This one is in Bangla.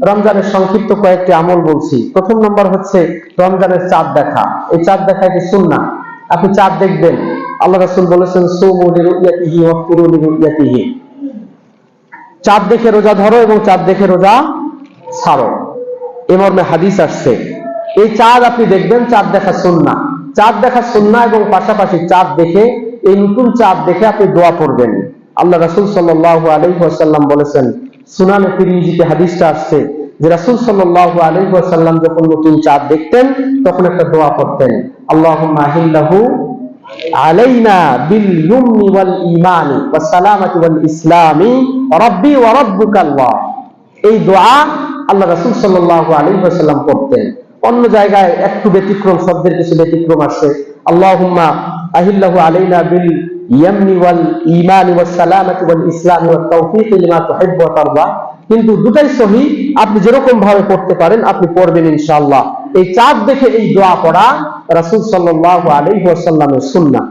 রমজানের সংক্ষিপ্ত কয়েকটি আমল বলছি। প্রথম নম্বর হচ্ছে রমজানের চাঁদ দেখা। এই চাঁদ দেখা একটি সুন্নাহ। আপনি চাঁদ দেখবেন, আল্লাহ রাসূল বলেছেন সুমু লিরুয়াতিহি ওয়াফতিরু লিরুয়াতিহি। চাঁদ দেখে রোজা ধরো এবং চাঁদ দেখে রোজা ছাড়ো, এ মর্মে হাদিস আসছে। এই চাঁদ আপনি দেখবেন, চাঁদ দেখা সুন্নাহ। চাঁদ দেখা সুন্নাহ এবং পাশাপাশি চাঁদ দেখে, এই নতুন চাঁদ দেখে আপনি দোয়া পড়বেন। আল্লাহ রাসূল সাল্লাল্লাহু আলাইহি ওয়াসাল্লাম বলেছেন, সুনানে তিরমিজিতে হাদিসটা আসছে যে রাসূল সাল্লাল্লাহু আলাইহি ওয়াসাল্লাম যখন নতুন চাঁদ দেখতেন তখন একটা দোয়া করতেন, আল্লাহুম্মা আহিল্লাহু আলাইনা বিল ইয়ুমনি ওয়াল ঈমানি ওয়াস সালামাতি ওয়াল ইসলামি রাব্বি ওয়া রাব্বুকাল্লাহ। এই দোয়া আল্লাহ রাসূল সাল্লাল্লাহু আলাইহি ওয়াসাল্লাম করতেন। অন্য জায়গায় একটু ব্যতিক্রম, শব্দের কিছু ব্যতিক্রম আসছে, আল্লাহুম্মা আহিল্লাহু আলাইনা বিল ইয়ামনি ওয়াল ঈমানি ওয়াস সালামাতি ওয়াল ইসলামি ওয়াত তাওফীক লিমা তুহিব্বু ওয়া তারদা। কিন্তু দুটাই সহিহ, আপনি যেরকম ভাবে পড়তে পারেন আপনি পড়বেন ইনশাআল্লাহ। এই চাঁদ দেখে এই দোয়া পড়া রাসূল সাল্লাল্লাহু আলাইহি ওয়াসাল্লামের সুন্নাহ।